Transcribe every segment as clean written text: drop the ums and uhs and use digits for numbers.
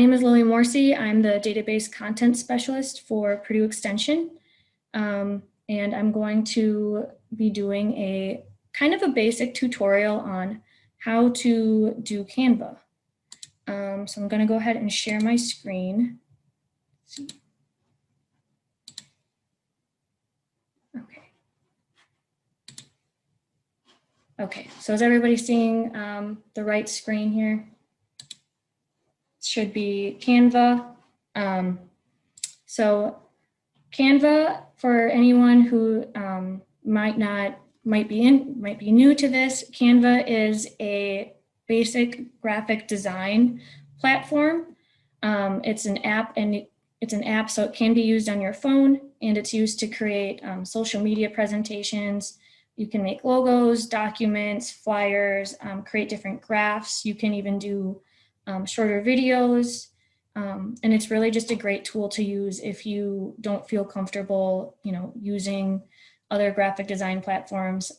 name is Lily Morrissey. I'm the database content specialist for Purdue Extension. And I'm going to be doing a kind of a basic tutorial on how to do Canva. So I'm going to go ahead and share my screen. Okay, so is everybody seeing the right screen here? It should be Canva. So Canva, for anyone who might be new to this, Canva is a basic graphic design platform. It's an app, so it can be used on your phone, and it's used to create social media presentations. You can make logos, documents, flyers, create different graphs. You can even do shorter videos. And it's really just a great tool to use if you don't feel comfortable, using other graphic design platforms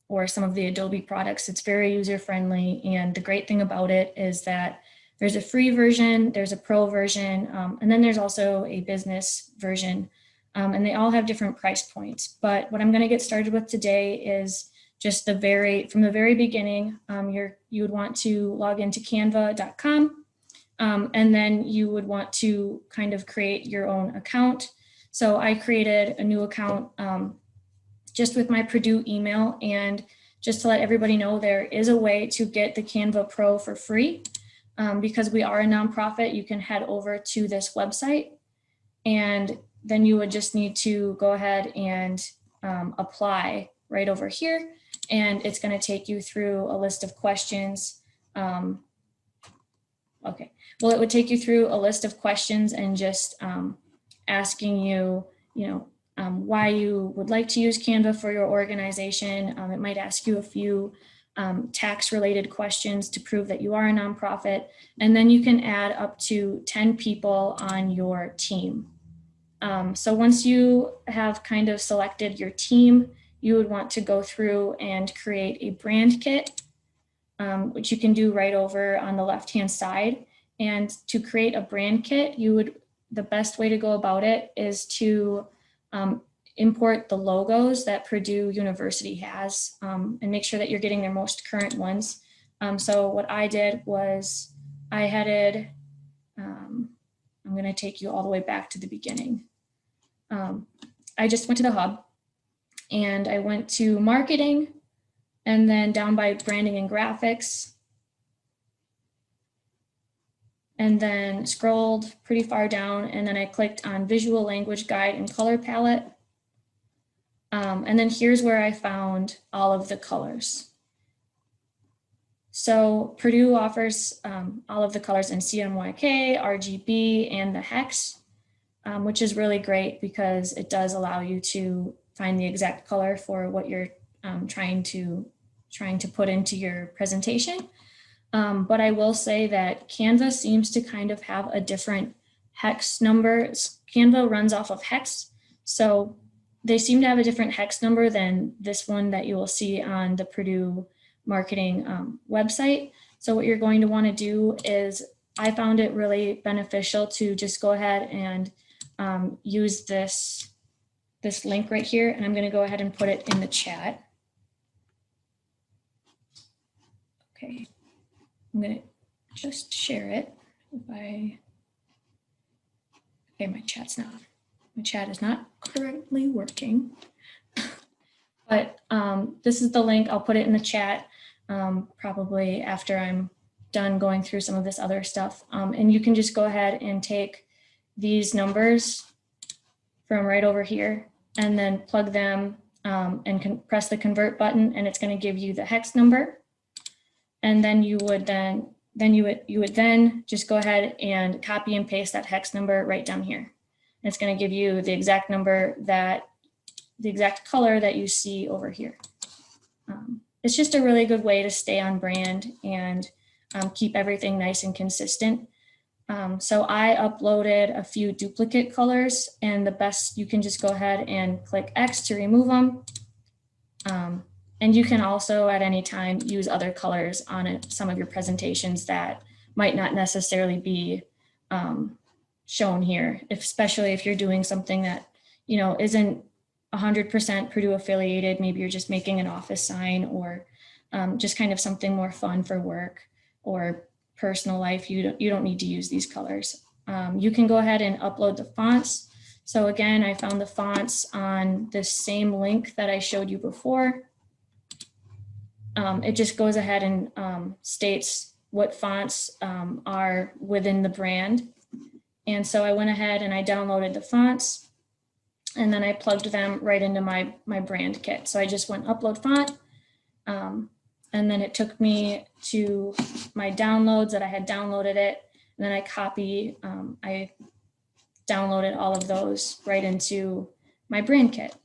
or some of the Adobe products. It's very user-friendly. And the great thing about it is that there's a free version, there's a pro version, and then there's also a business version. And they all have different price points. But what I'm going to get started with today is just from the very beginning. You would want to log into canva.com, and then you would want to kind of create your own account. So I created a new account just with my Purdue email, and just to let everybody know, there is a way to get the Canva Pro for free. Because we are a nonprofit, you can head over to this website, and then you would just need to go ahead and apply right over here. And it's going to take you through a list of questions. It would take you through a list of questions and just asking you, why you would like to use Canva for your organization. It might ask you a few tax-related questions to prove that you are a nonprofit. And then you can add up to 10 people on your team. So once you have kind of selected your team, you would want to go through and create a brand kit, which you can do right over on the left-hand side. And to create a brand kit, the best way to go about it is to import the logos that Purdue University has and make sure that you're getting their most current ones. So what I did was I headed, I'm going to take you all the way back to the beginning. I just went to the hub and I went to marketing, and then down by branding and graphics, and then scrolled pretty far down, and then I clicked on visual language guide and color palette. And then here's where I found all of the colors. So Purdue offers all of the colors in CMYK, RGB, and the hex. Which is really great because it does allow you to find the exact color for what you're trying to put into your presentation. But I will say that Canva seems to kind of have a different hex number. Canva runs off of hex, so they seem to have a different hex number than this one that you will see on the Purdue marketing website. So what you're going to want to do is, I found it really beneficial to just go ahead and use this link right here, and I'm going to go ahead and put it in the chat. Okay, I'm going to just share it. Okay, my chat is not currently working, but this is the link. I'll put it in the chat probably after I'm done going through some of this other stuff, and you can just go ahead and take these numbers from right over here and then plug them and press the convert button, and it's going to give you the hex number. And then you would then just go ahead and copy and paste that hex number right down here. And it's going to give you the exact number the exact color that you see over here. It's just a really good way to stay on brand and keep everything nice and consistent. So I uploaded a few duplicate colors, and you can just go ahead and click X to remove them. And you can also at any time use other colors on some of your presentations that might not necessarily be shown here, especially if you're doing something that, isn't 100% Purdue affiliated. Maybe you're just making an office sign, or just kind of something more fun for work or personal life. You don't need to use these colors. You can go ahead and upload the fonts. So again, I found the fonts on this same link that I showed you before. It just goes ahead and states what fonts are within the brand. And so I went ahead and I downloaded the fonts, and then I plugged them right into my brand kit. So I just went upload font, and then it took me to my downloads that I had downloaded it. And then I downloaded all of those right into my brand kit.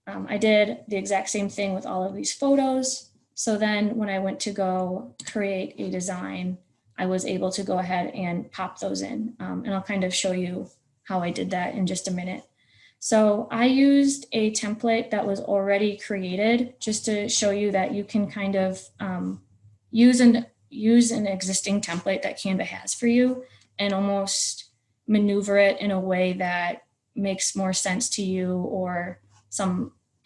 I did the exact same thing with all of these photos. So then when I went to go create a design, I was able to go ahead and pop those in. And I'll kind of show you how I did that in just a minute. So I used a template that was already created just to show you that you can kind of use an existing template that Canva has for you and almost maneuver it in a way that makes more sense to you, or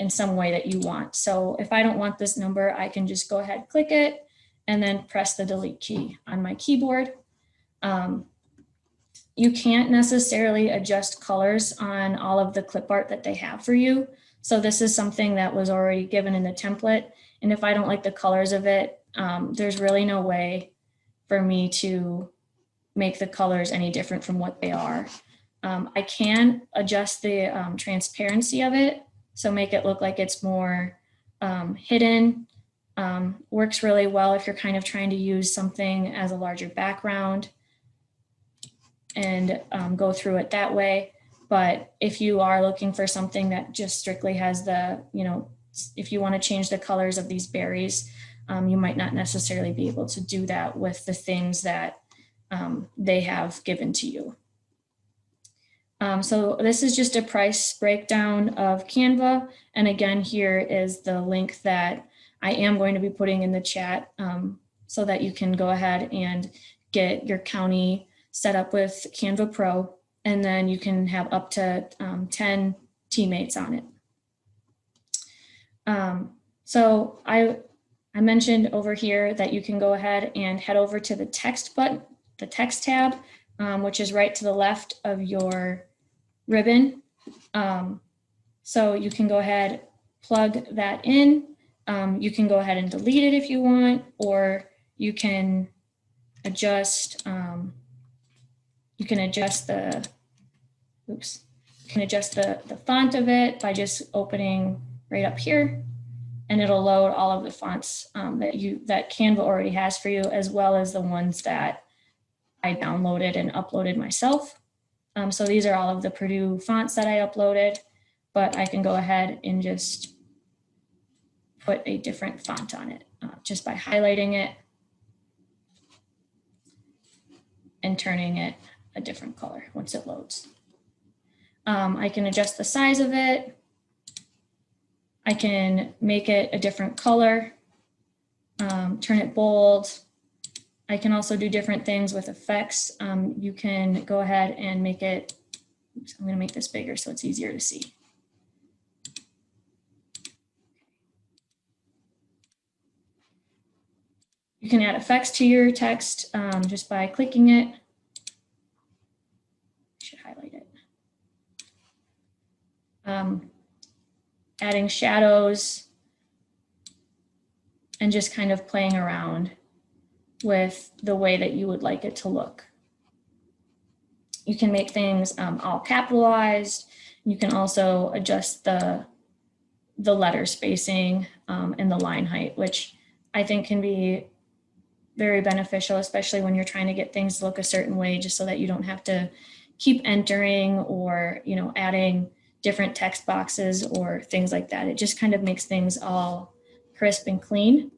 in some way that you want. So if I don't want this number, I can just go ahead, click it, and then press the delete key on my keyboard. You can't necessarily adjust colors on all of the clip art that they have for you. So this is something that was already given in the template. And if I don't like the colors of it, there's really no way for me to make the colors any different from what they are. I can adjust the transparency of it, so make it look like it's more hidden. Works really well if you're kind of trying to use something as a larger background and go through it that way. But if you are looking for something that just strictly has if you want to change the colors of these berries, you might not necessarily be able to do that with the things that they have given to you. So this is just a price breakdown of Canva. And again, here is the link that I am going to be putting in the chat so that you can go ahead and get your county set up with Canva Pro, and then you can have up to 10 teammates on it. So I mentioned over here that you can go ahead and head over to the text button, the text tab, which is right to the left of your ribbon. So you can go ahead, plug that in. You can go ahead and delete it if you want, or you can adjust the font of it by just opening right up here, and it'll load all of the fonts that Canva already has for you, as well as the ones that I downloaded and uploaded myself. So these are all of the Purdue fonts that I uploaded, but I can go ahead and just put a different font on it just by highlighting it and turning it a different color once it loads. I can adjust the size of it. I can make it a different color, turn it bold. I can also do different things with effects. You can go ahead and make it, I'm going to make this bigger so it's easier to see. You can add effects to your text just by clicking it. I should highlight it. Adding shadows and just kind of playing around with the way that you would like it to look. You can make things all capitalized. You can also adjust the letter spacing and the line height, which I think can be very beneficial, especially when you're trying to get things to look a certain way, just so that you don't have to keep entering or, adding different text boxes or things like that. It just kind of makes things all crisp and clean.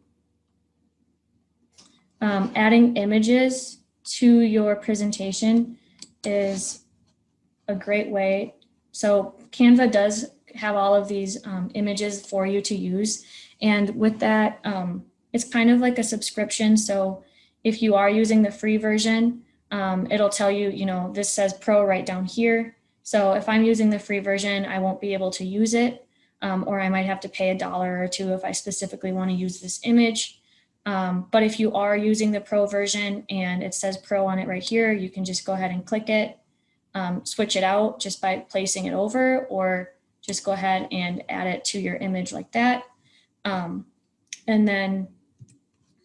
Adding images to your presentation is a great way. So Canva does have all of these images for you to use. And with that, it's kind of like a subscription. So if you are using the free version, it'll tell you, you know, this says Pro right down here. So if I'm using the free version, I won't be able to use it, or I might have to pay $1 or $2 if I specifically want to use this image. But if you are using the Pro version and it says Pro on it right here, you can just go ahead and click it, switch it out just by placing it over, or just go ahead and add it to your image like that. And then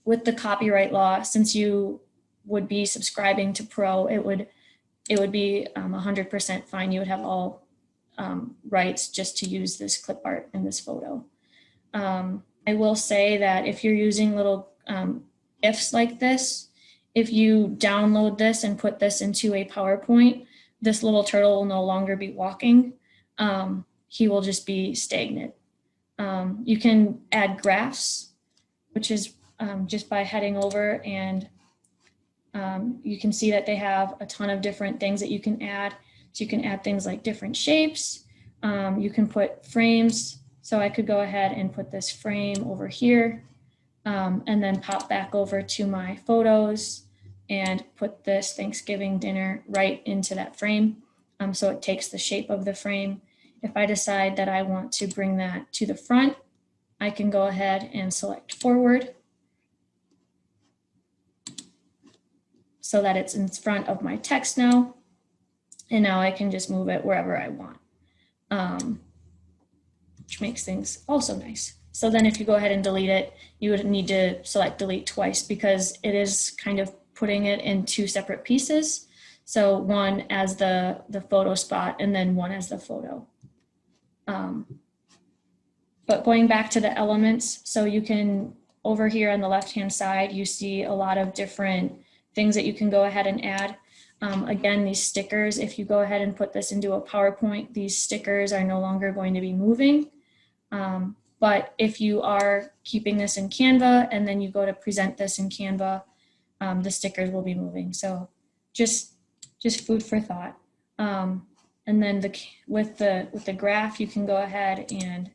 with the copyright law, since you would be subscribing to Pro, it would be 100% fine. You would have all rights just to use this clip art in this photo. I will say that if you're using little GIFs like this, if you download this and put this into a PowerPoint, this little turtle will no longer be walking. He will just be stagnant. You can add graphs, which is just by heading over, and you can see that they have a ton of different things that you can add. So you can add things like different shapes. You can put frames. So I could go ahead and put this frame over here, and then pop back over to my photos and put this Thanksgiving dinner right into that frame. So it takes the shape of the frame. If I decide that I want to bring that to the front, I can go ahead and select forward so that it's in front of my text now. And now I can just move it wherever I want, which makes things also nice. So then if you go ahead and delete it, you would need to select delete twice because it is kind of putting it in two separate pieces. So one as the photo spot and then one as the photo. But going back to the elements, so you can, over here on the left-hand side, you see a lot of different things that you can go ahead and add. Again, these stickers, if you go ahead and put this into a PowerPoint, these stickers are no longer going to be moving. But if you are keeping this in Canva and then you go to present this in Canva, the stickers will be moving. So just food for thought. And then with the graph, you can go ahead and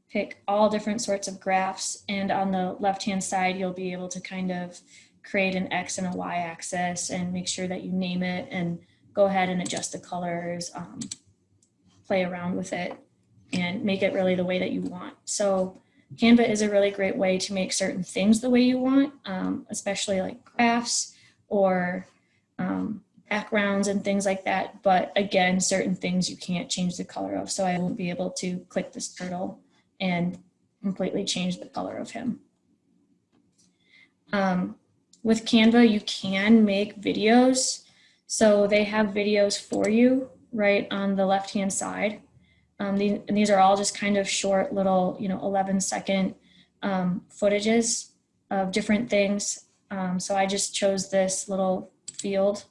pick all different sorts of graphs. And on the left-hand side, you'll be able to kind of create an X and a Y axis and make sure that you name it and go ahead and adjust the colors, play around with it and make it really the way that you want. So Canva is a really great way to make certain things the way you want, especially like graphs or backgrounds and things like that. But again, certain things you can't change the color of. So I won't be able to click this turtle and completely change the color of him. With Canva, you can make videos. So they have videos for you right on the left-hand side. These are all just kind of short little, 11-second footages of different things. So I just chose this little field.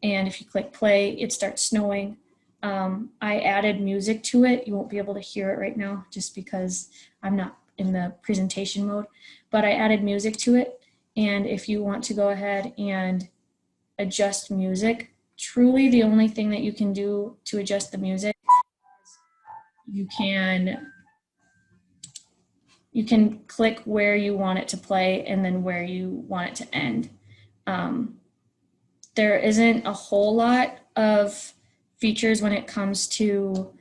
And if you click play, it starts snowing. I added music to it. You won't be able to hear it right now just because I'm not in the presentation mode, but I added music to it. And if you want to go ahead and adjust music, truly the only thing that you can do to adjust the music, you can click where you want it to play and then where you want it to end. There isn't a whole lot of features when it comes to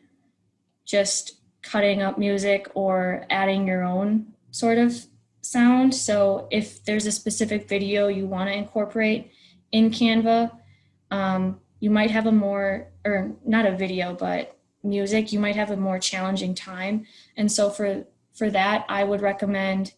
just cutting up music or adding your own sort of sound. So if there's a specific video you want to incorporate in Canva, you might have a more, or not a video, but music, you might have a more challenging time. And so for that, I would recommend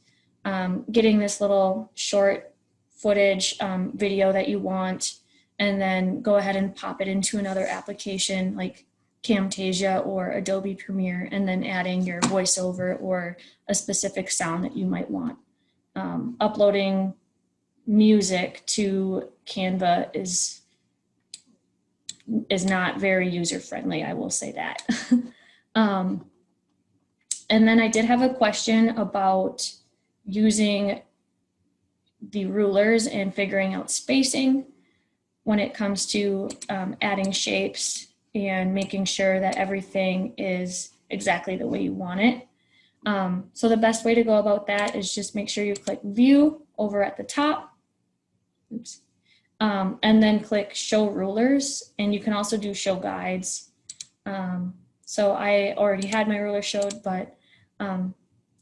getting this little short footage video that you want, and then go ahead and pop it into another application like Camtasia or Adobe Premiere, and then adding your voiceover or a specific sound that you might want. Uploading music to Canva is not very user-friendly, I will say that. And then I did have a question about using the rulers and figuring out spacing when it comes to adding shapes and making sure that everything is exactly the way you want it. So the best way to go about that is just make sure you click view over at the top. Oops. and then click show rulers, and you can also do show guides. So I already had my ruler showed, but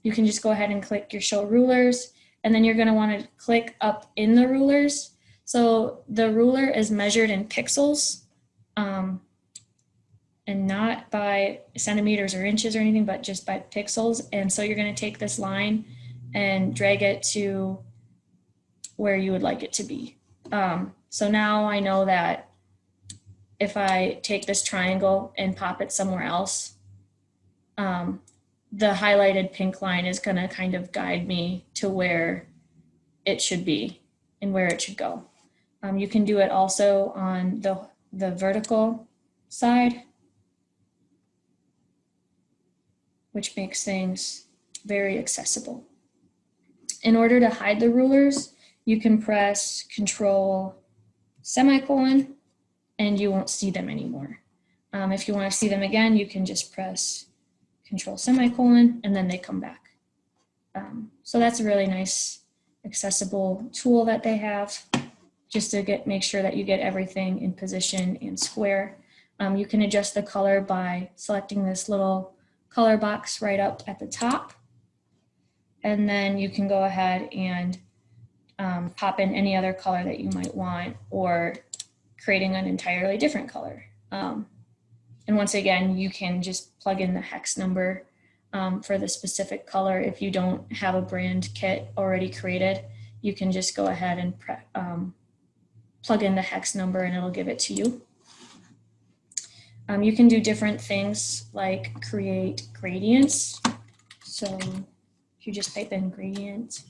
you can just go ahead and click your show rulers, and then you're going to want to click up in the rulers. So the ruler is measured in pixels, and not by centimeters or inches or anything, but just by pixels. And so you're going to take this line and drag it to where you would like it to be. So now I know that if I take this triangle and pop it somewhere else, the highlighted pink line is going to kind of guide me to where it should be and where it should go. You can do it also on the vertical side, which makes things very accessible. In order to hide the rulers, you can press Control semicolon and you won't see them anymore. If you want to see them again, you can just press Control semicolon and then they come back. So that's a really nice accessible tool that they have, just to make sure that you get everything in position and square. You can adjust the color by selecting this little color box right up at the top. And then you can go ahead and pop in any other color that you might want, or creating an entirely different color. And once again, you can just plug in the hex number for the specific color. If you don't have a brand kit already created, you can just go ahead and plug in the hex number and it'll give it to you. You can do different things like create gradients. So if you just type in gradient,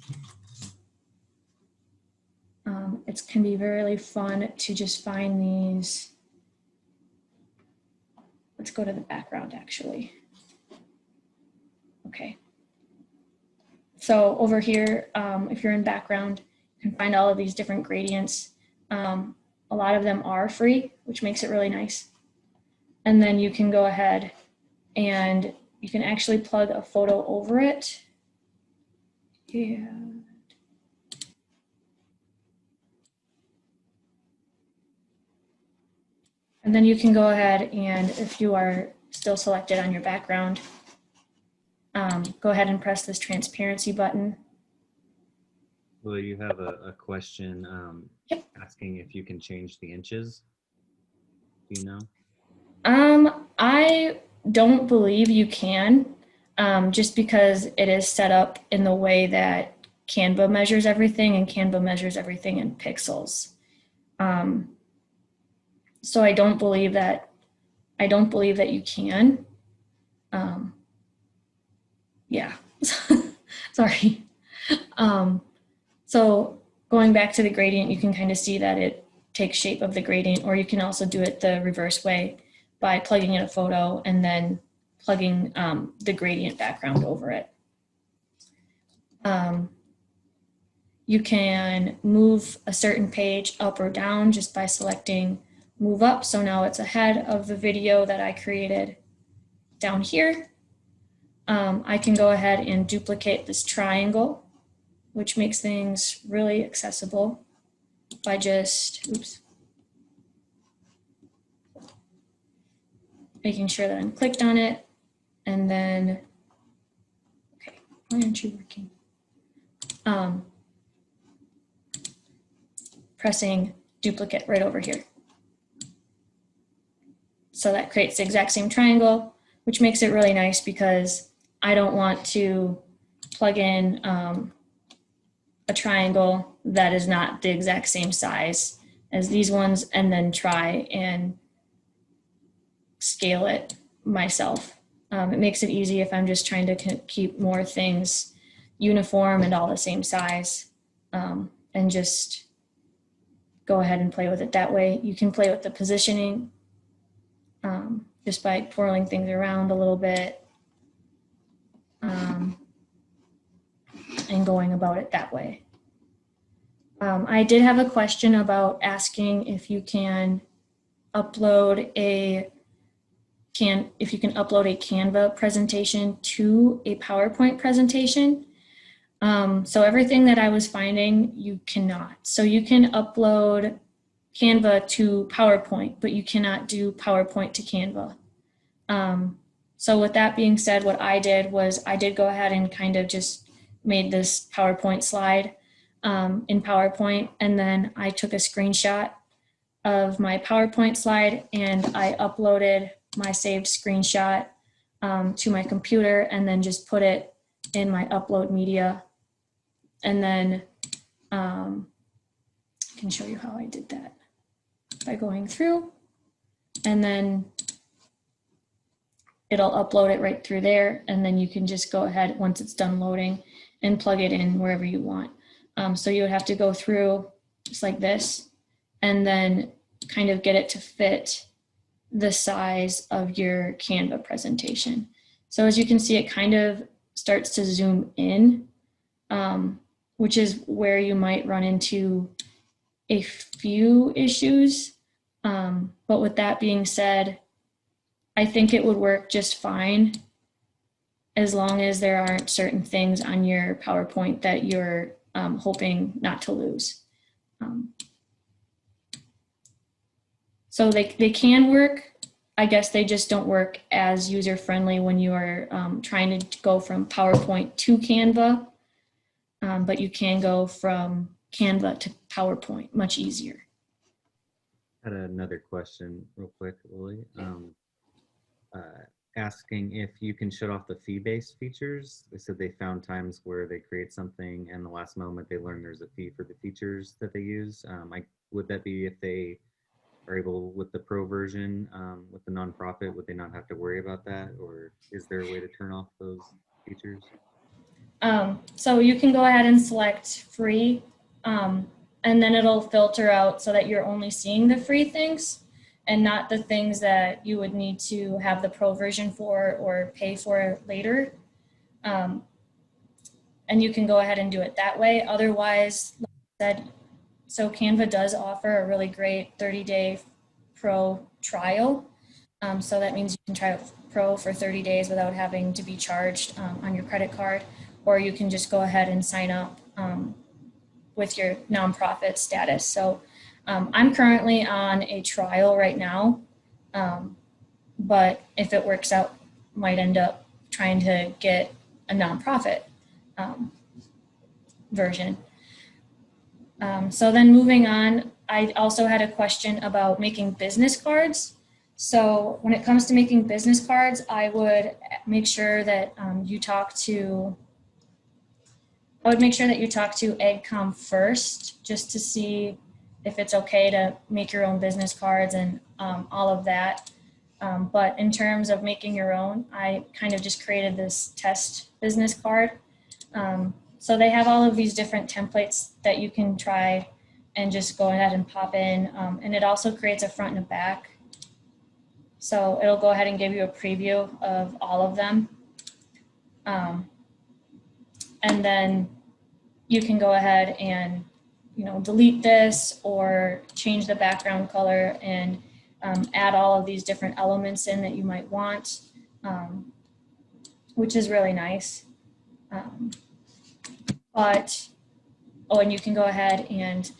it can be really fun to just find these. Let's go to the background actually. Okay. So over here, if you're in background, you can find all of these different gradients. A lot of them are free, which makes it really nice. And then you can go ahead and you can actually plug a photo over it. Yeah. And then you can go ahead and, if you are still selected on your background, go ahead and press this transparency button. Well, you have a question Yep. asking if you can change the inches. Do you know? I don't believe you can, just because it is set up in the way that Canva measures everything, and Canva measures everything in pixels. So I don't believe that you can. Yeah, sorry. So going back to the gradient, you can kind of see that it takes shape of the gradient, or you can also do it the reverse way by plugging in a photo and then plugging the gradient background over it. You can move a certain page up or down just by selecting move up. So now it's ahead of the video that I created down here. I can go ahead and duplicate this triangle, which makes things really accessible by just, making sure that I'm clicked on it, and then, okay, why aren't you working? Pressing duplicate right over here. So that creates the exact same triangle, which makes it really nice because I don't want to plug in a triangle that is not the exact same size as these ones and then try and scale it myself. It makes it easy if I'm just trying to keep more things uniform and all the same size, and just go ahead and play with it that way. You can play with the positioning just by twirling things around a little bit and going about it that way. I did have a question about asking if you can upload a Canva presentation to a PowerPoint presentation. So everything that I was finding, you cannot. So you can upload Canva to PowerPoint, but you cannot do PowerPoint to Canva. So with that being said, what I did was I did go ahead and kind of just made this PowerPoint slide in PowerPoint, and then I took a screenshot of my PowerPoint slide and I uploaded my saved screenshot to my computer and then just put it in my upload media. And then I can show you how I did that by going through, and then it'll upload it right through there. And then you can just go ahead once it's done loading and plug it in wherever you want. So you would have to go through just like this and then kind of get it to fit the size of your Canva presentation. So as you can see, it kind of starts to zoom in, which is where you might run into a few issues. But with that being said, I think it would work just fine as long as there aren't certain things on your PowerPoint that you're hoping not to lose. So they can work. I guess they just don't work as user-friendly when you are trying to go from PowerPoint to Canva, but you can go from Canva to PowerPoint much easier. I had another question real quick, Lily. Asking if you can shut off the fee-based features. They said they found times where they create something and the last moment they learn there's a fee for the features that they use. Would that be if they are able with the pro version, with the nonprofit, would they not have to worry about that? Or is there a way to turn off those features? So you can go ahead and select free, and then it'll filter out so that you're only seeing the free things and not the things that you would need to have the pro version for or pay for later. And you can go ahead and do it that way. Otherwise, like I said, so Canva does offer a really great 30-day pro trial. So that means you can try pro for 30 days without having to be charged on your credit card, or you can just go ahead and sign up with your nonprofit status. So I'm currently on a trial right now, but if it works out, might end up trying to get a nonprofit version. So then moving on, I also had a question about making business cards. So when it comes to making business cards, I would make sure that you talk to AgCom first, just to see if it's okay to make your own business cards and all of that. But in terms of making your own, I kind of just created this test business card. So they have all of these different templates that you can try and just go ahead and pop in. And it also creates a front and a back. So it'll go ahead and give you a preview of all of them. And then you can go ahead and delete this or change the background color and add all of these different elements in that you might want, which is really nice. And you can go ahead and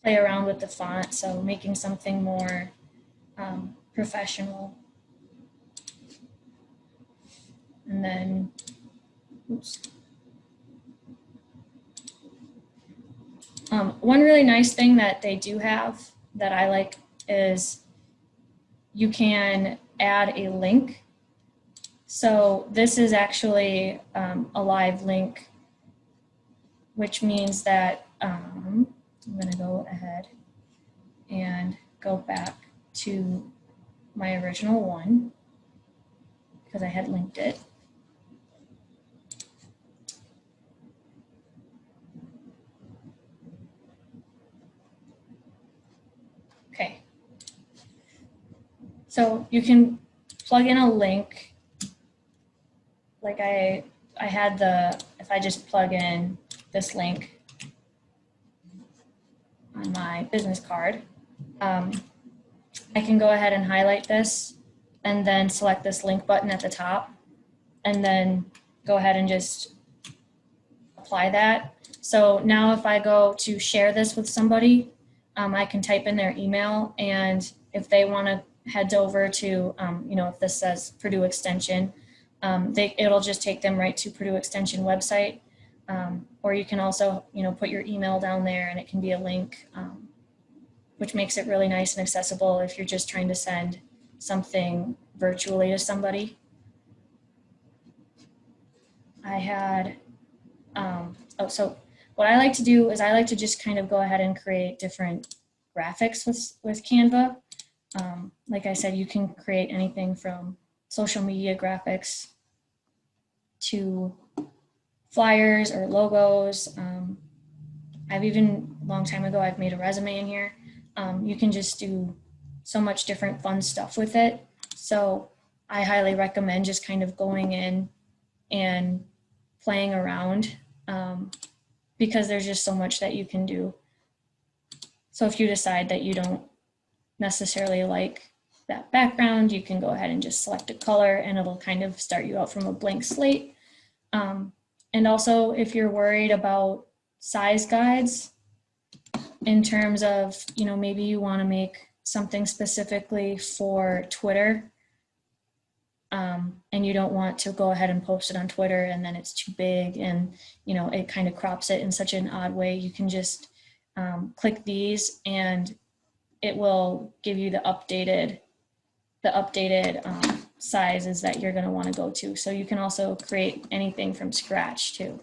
play around with the font, so making something more professional. And then, oops. One really nice thing that they do have that I like is you can add a link. So this is actually a live link, which means that I'm going to go ahead and go back to my original one because I had linked it. Okay. So you can plug in a link. Like I had if I just plug in this link on my business card, I can go ahead and highlight this and then select this link button at the top and then go ahead and just apply that. So now if I go to share this with somebody, I can type in their email, and if they want to head over to, if this says Purdue Extension, it'll just take them right to Purdue Extension website. Or you can also, put your email down there and it can be a link, which makes it really nice and accessible if you're just trying to send something virtually to somebody. I had, so what I like to do is I like to just kind of go ahead and create different graphics with Canva. Like I said, you can create anything from social media graphics to flyers or logos. I've even, a long time ago, I've made a resume in here. You can just do so much different fun stuff with it. So I highly recommend just kind of going in and playing around, because there's just so much that you can do. So if you decide that you don't necessarily like that background, you can go ahead and just select a color and it'll kind of start you out from a blank slate. And also, if you're worried about size guides in terms of, maybe you want to make something specifically for Twitter, and you don't want to go ahead and post it on Twitter and then it's too big and, it kind of crops it in such an odd way, you can just click these and it will give you the updated sizes that you're going to want to go to. So you can also create anything from scratch too,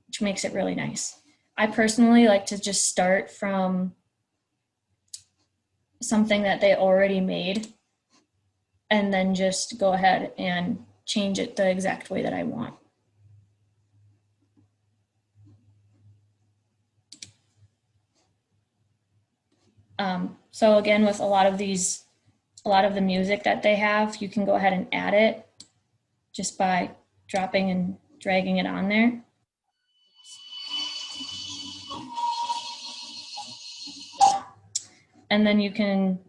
which makes it really nice. I personally like to just start from something that they already made and then just go ahead and change it the exact way that I want. So again, with a lot of the music that they have, you can go ahead and add it just by dropping and dragging it on there. And then you can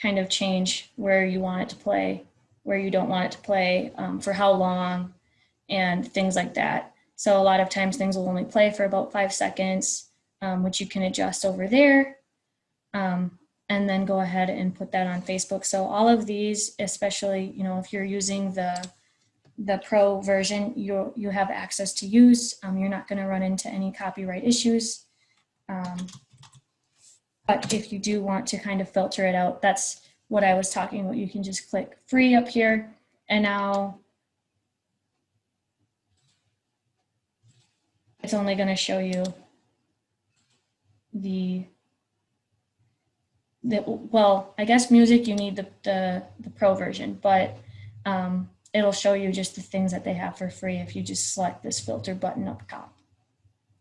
kind of change where you want it to play, where you don't want it to play, for how long, and things like that. So a lot of times things will only play for about 5 seconds, which you can adjust over there. And then go ahead and put that on Facebook. So all of these, especially, if you're using the pro version, you have access to use. You're not going to run into any copyright issues. But if you do want to kind of filter it out, that's what I was talking about. You can just click free up here, and now it's only going to show you well, I guess music, you need the pro version, but it'll show you just the things that they have for free if you just select this filter button up top,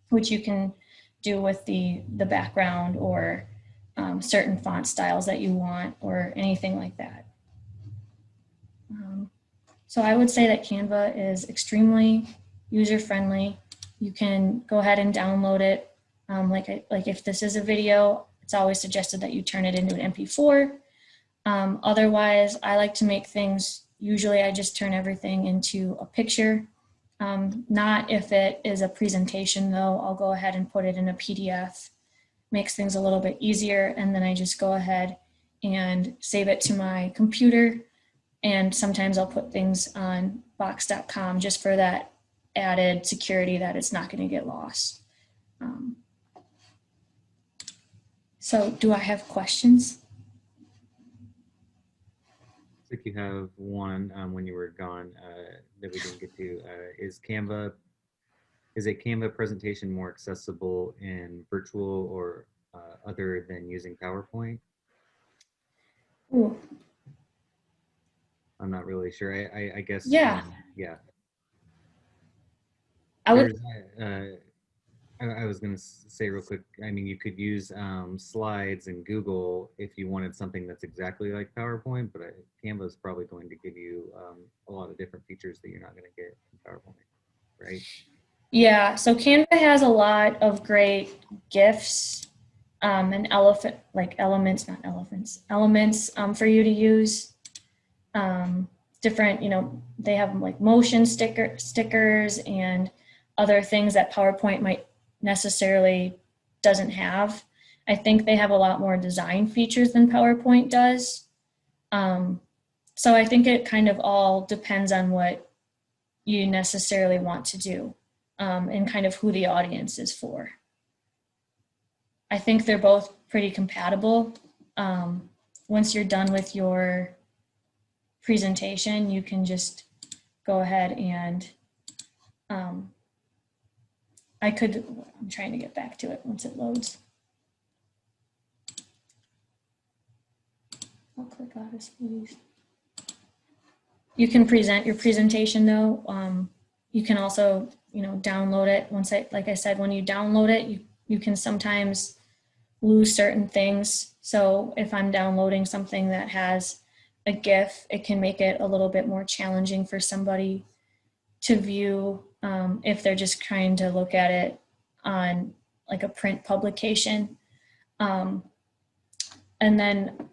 which you can do with the background or certain font styles that you want or anything like that. So I would say that Canva is extremely user-friendly. You can go ahead and download it. Like if this is a video, it's always suggested that you turn it into an MP4. Otherwise, I like to make things, usually I just turn everything into a picture. Not if it is a presentation though, I'll go ahead and put it in a PDF. Makes things a little bit easier, and then I just go ahead and save it to my computer. And sometimes I'll put things on box.com just for that added security that it's not going to get lost. So do I have questions? I think you have one when you were gone that we didn't get to. Is a Canva presentation more accessible in virtual or other than using PowerPoint? Ooh. I'm not really sure. I guess. Yeah. Yeah. I would. I was going to say real quick, I mean, you could use slides in Google if you wanted something that's exactly like PowerPoint, but Canva is probably going to give you a lot of different features that you're not going to get in PowerPoint, right? Yeah, so Canva has a lot of great GIFs and elements for you to use. Different, they have like motion stickers and other things that PowerPoint might necessarily doesn't have. I think they have a lot more design features than PowerPoint does. So I think it kind of all depends on what you necessarily want to do, and kind of who the audience is for. I think they're both pretty compatible. Once you're done with your presentation, you can just go ahead and I'm trying to get back to it once it loads. I'll click Office, please. You can present your presentation though. You can also, download it. Like I said, when you download it, you can sometimes lose certain things. So if I'm downloading something that has a GIF, it can make it a little bit more challenging for somebody to view if they're just trying to look at it on like a print publication. And then,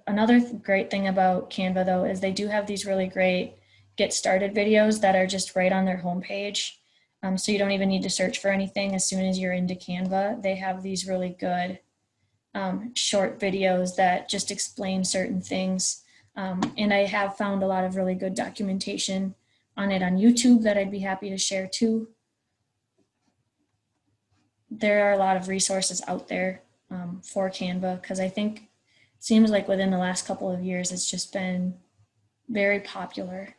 another great thing about Canva though is they do have these really great get started videos that are just right on their homepage. So you don't even need to search for anything as soon as you're into Canva. They have these really good short videos that just explain certain things. And I have found a lot of really good documentation on it on YouTube that I'd be happy to share too. There are a lot of resources out there for Canva because I think it seems like within the last couple of years it's just been very popular.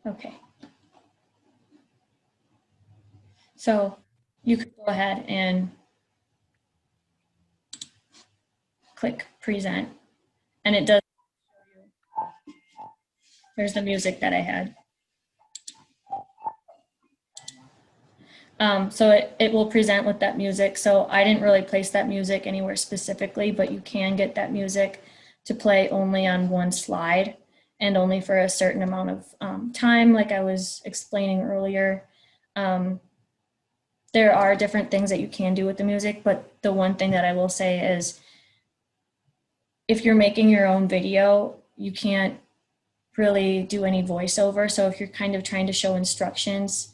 Okay. So you could go ahead and click present, and it does. There's the music that I had. So it will present with that music. So I didn't really place that music anywhere specifically, but you can get that music to play only on one slide and only for a certain amount of time, like I was explaining earlier. There are different things that you can do with the music, but the one thing that I will say is if you're making your own video, you can't really do any voiceover. So if you're kind of trying to show instructions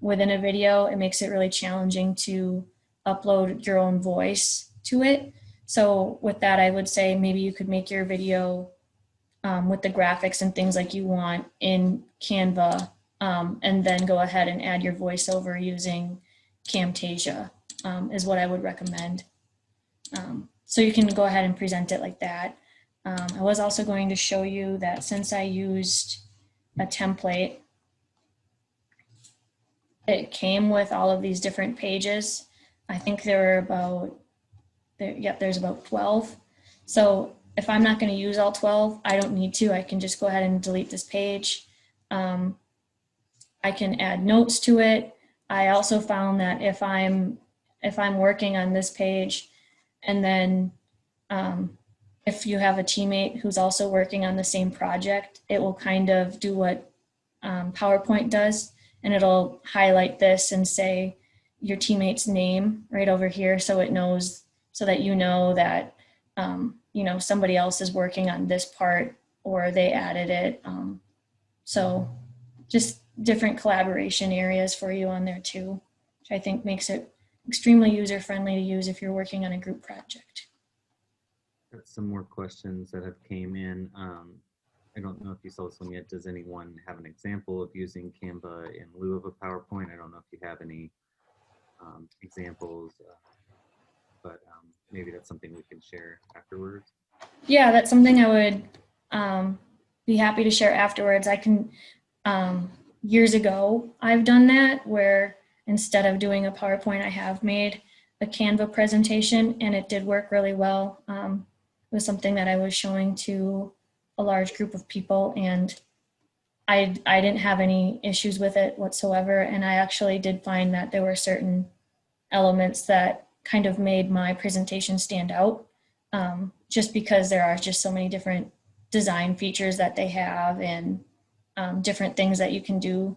within a video, it makes it really challenging to upload your own voice to it. So with that, I would say maybe you could make your video with the graphics and things like you want in Canva, and then go ahead and add your voiceover using Camtasia is what I would recommend. So you can go ahead and present it like that. I was also going to show you that since I used a template, it came with all of these different pages. I think there were there's about 12. So if I'm not going to use all 12, I don't need to. I can just go ahead and delete this page. I can add notes to it. I also found that if I'm working on this page, and then if you have a teammate who's also working on the same project, it will kind of do what PowerPoint does, and it'll highlight this and say your teammate's name right over here, so it knows, so that you know that somebody else is working on this part or they added it. So just different collaboration areas for you on there too, which I think makes it extremely user-friendly to use if you're working on a group project. Got some more questions that have came in. I don't know if you saw this one yet. Does anyone have an example of using Canva in lieu of a PowerPoint? I don't know if you have any examples, but maybe that's something we can share afterwards. Yeah, that's something I would be happy to share afterwards. I can, years ago, I've done that where instead of doing a PowerPoint, I have made a Canva presentation, and it did work really well. It was something that I was showing to a large group of people, and I didn't have any issues with it whatsoever. And I actually did find that there were certain elements that kind of made my presentation stand out, just because there are just so many different design features that they have, and different things that you can do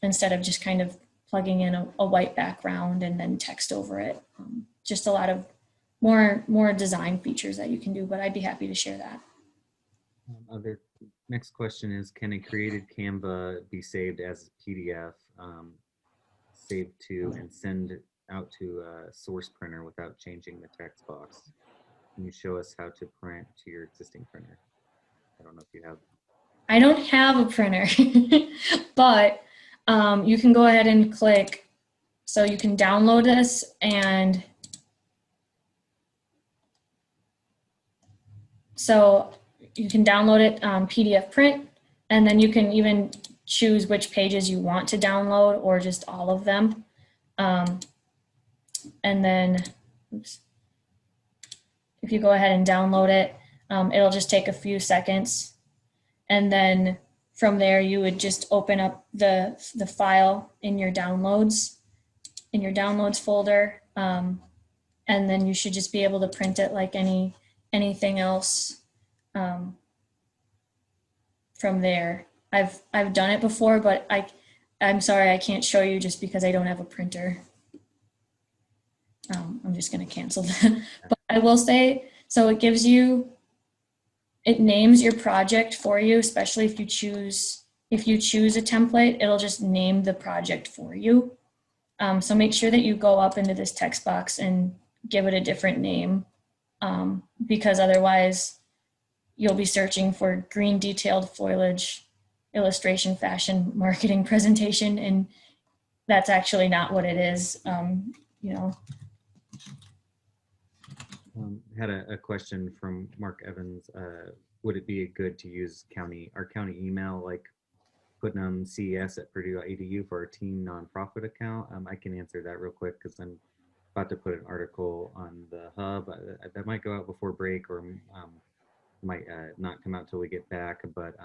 instead of just kind of plugging in a white background and then text over it. Just a lot of more design features that you can do, but I'd be happy to share that. Next question is, can a created Canva be saved as a PDF, saved to and send out to a source printer without changing the text box? Can you show us how to print to your existing printer? I don't know if you have. I don't have a printer, but you can go ahead and click. So you can download this, and so you can download it PDF print, and then you can even choose which pages you want to download or just all of them. And then, oops, if you go ahead and download it, it'll just take a few seconds. And then from there, you would just open up the file in your downloads folder. And then you should just be able to print it like anything else from there. I've done it before, but I'm sorry, I can't show you just because I don't have a printer. I'm just going to cancel that. But I will say, so it names your project for you, especially if you choose a template, it'll just name the project for you. So make sure that you go up into this text box and give it a different name, because otherwise you'll be searching for green detailed foliage illustration fashion marketing presentation, and that's actually not what it is. Had a question from Mark Evans. Would it be good to use our county email, like putnamces@purdue.edu for our teen nonprofit account? I can answer that real quick because I'm about to put an article on the hub that might go out before break, or might not come out till we get back. But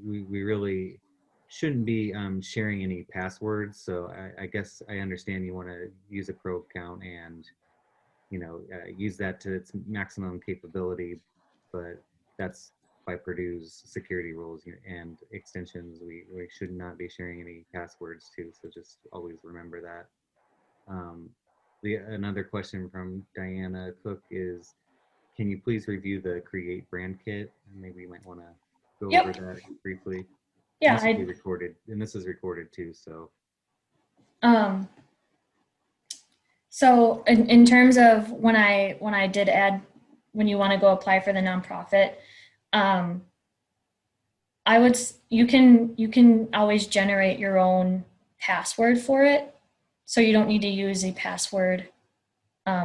we really shouldn't be sharing any passwords. So I guess I understand you want to use a pro account and use that to its maximum capability, but that's by Purdue's security rules and extensions. We should not be sharing any passwords too, so just always remember that. Another question from Diana Cook is, can you please review the Create Brand Kit? Maybe you might want to go over that briefly. Yeah, this is recorded too, so. So in terms of when I did add, when you want to go apply for the nonprofit, you can always generate your own password for it. So you don't need to use a password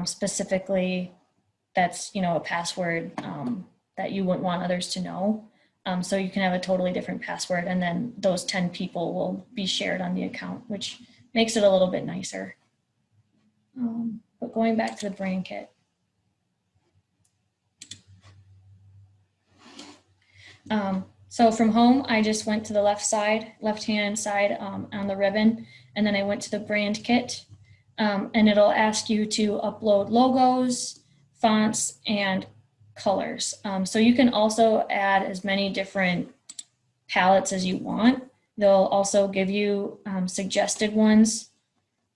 specifically that's, a password that you wouldn't want others to know. So you can have a totally different password, and then those 10 people will be shared on the account, which makes it a little bit nicer. But going back to the brand kit. So from home, I just went to the left-hand side on the ribbon, and then I went to the brand kit, and it'll ask you to upload logos, fonts, and colors. So you can also add as many different palettes as you want. They'll also give you suggested ones.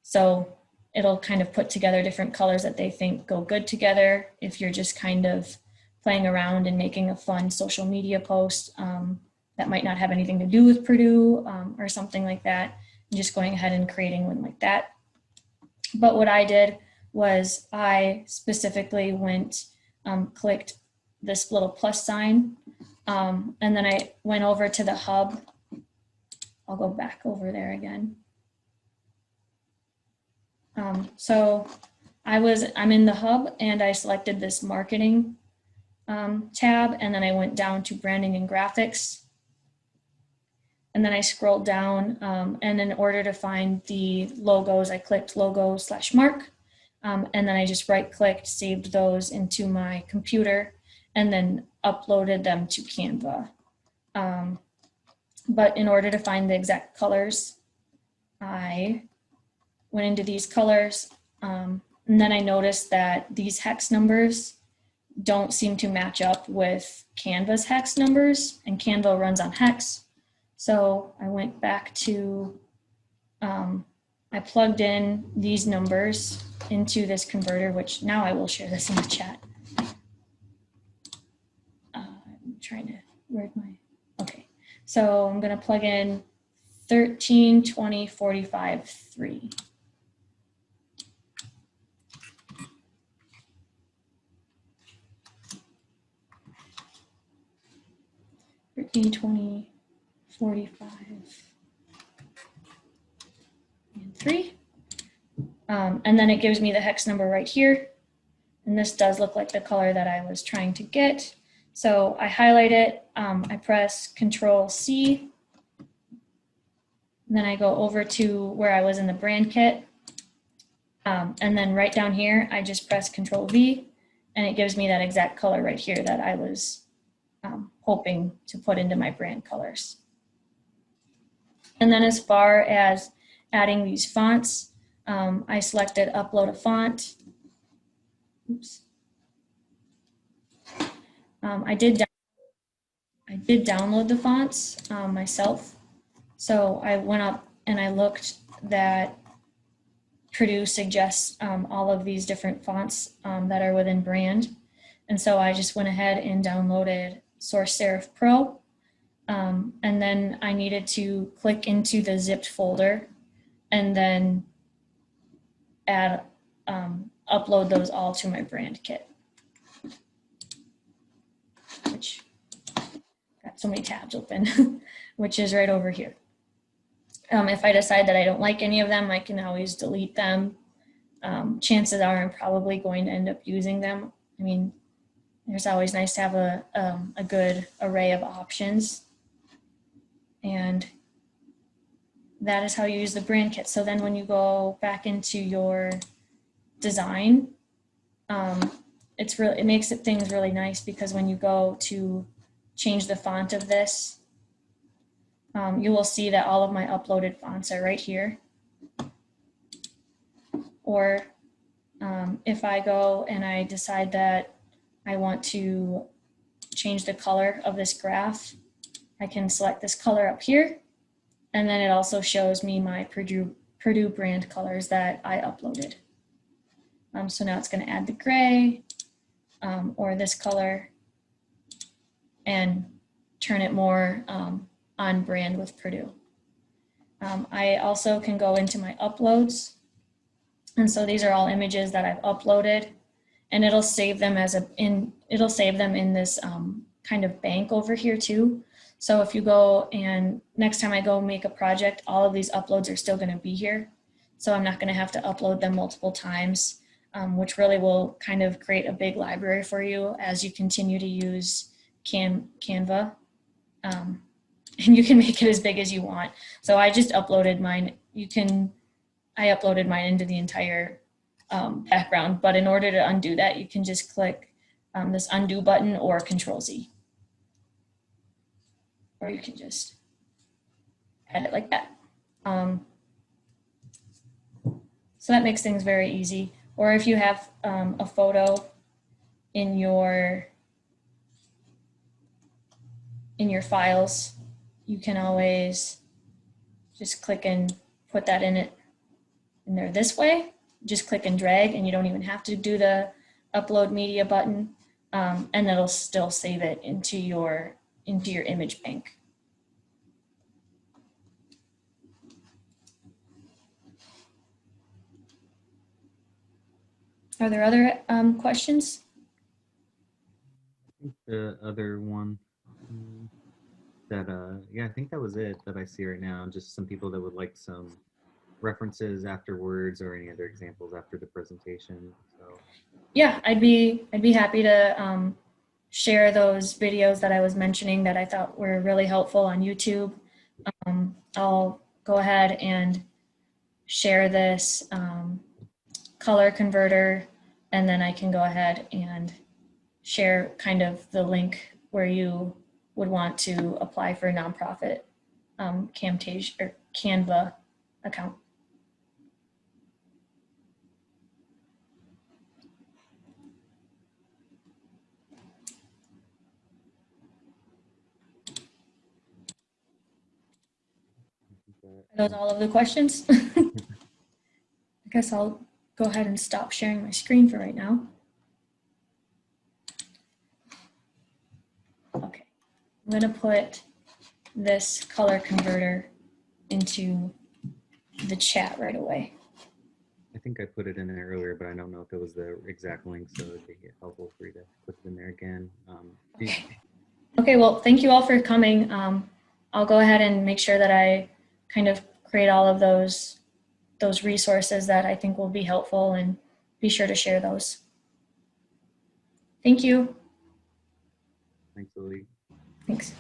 So it'll kind of put together different colors that they think go good together. If you're just kind of playing around and making a fun social media post that might not have anything to do with Purdue or something like that, and just going ahead and creating one like that. But what I did was I specifically clicked this little plus sign, and then I went over to the hub. I'll go back over there again. So I'm in the hub, and I selected this marketing tab, and then I went down to branding and graphics. And then I scrolled down, and in order to find the logos, I clicked logo/mark, and then I just right-clicked, saved those into my computer, and then uploaded them to Canva. But in order to find the exact colors, I went into these colors, and then I noticed that these hex numbers don't seem to match up with Canva's hex numbers, and Canva runs on hex. So I went back to, I I plugged in these numbers into this converter, which now I will share this in the chat. I'm trying to, where'd my, okay. So I'm gonna plug in 13, 20, 45, 3. 13, 20, 45, and 3. And then it gives me the hex number right here. And this does look like the color that I was trying to get. So I highlight it, I press Control C, and then I go over to where I was in the brand kit. And then right down here, I just press Control V, and it gives me that exact color right here that I was hoping to put into my brand colors. And then as far as adding these fonts, I selected Upload a Font. Oops. I did download the fonts myself. So I went up and I looked that Purdue suggests all of these different fonts that are within brand. And so I just went ahead and downloaded Source Serif Pro. And then I needed to click into the zipped folder and then upload those all to my brand kit, which got so many tabs open, which is right over here. If I decide that I don't like any of them, I can always delete them. Chances are I'm probably going to end up using them. I mean, there's always nice to have a good array of options. And that is how you use the brand kit. So then when you go back into your design, it makes things really nice, because when you go to change the font of this, you will see that all of my uploaded fonts are right here. Or if I go and I decide that I want to change the color of this graph, I can select this color up here, and then it also shows me my Purdue brand colors that I uploaded. So now it's going to add the gray or this color and turn it more on brand with Purdue. I also can go into my uploads, and so these are all images that I've uploaded, and it'll save them in this kind of bank over here too. So if you go and next time I go make a project, all of these uploads are still going to be here. So I'm not going to have to upload them multiple times, which really will kind of create a big library for you as you continue to use Canva. And you can make it as big as you want. So I just uploaded mine. I uploaded mine into the entire background, but in order to undo that, you can just click this undo button or Control Z. Or you can just add it like that. So that makes things very easy. Or if you have a photo in your files, you can always just click and put that in there this way. Just click and drag, and you don't even have to do the upload media button, and it'll still save it into your image bank. Are there other questions? The other one that yeah, I think that was it that I see right now. Just some people that would like some references afterwards or any other examples after the presentation. So yeah, I'd be happy to share those videos that I was mentioning that I thought were really helpful on YouTube. I'll go ahead and share this color converter, and then I can go ahead and share kind of the link where you would want to apply for a nonprofit Camtasia or Canva account. Are those all of the questions? guess I'll go ahead and stop sharing my screen for right now. Okay, I'm gonna put this color converter into the chat right away. I think I put it in there earlier, but I don't know if it was the exact link, so it'd be helpful for you to put it in there again. Okay, well, thank you all for coming. I'll go ahead and make sure that I kind of create all of those resources that I think will be helpful, and be sure to share those. Thank you. Thanks, Lily. Thanks.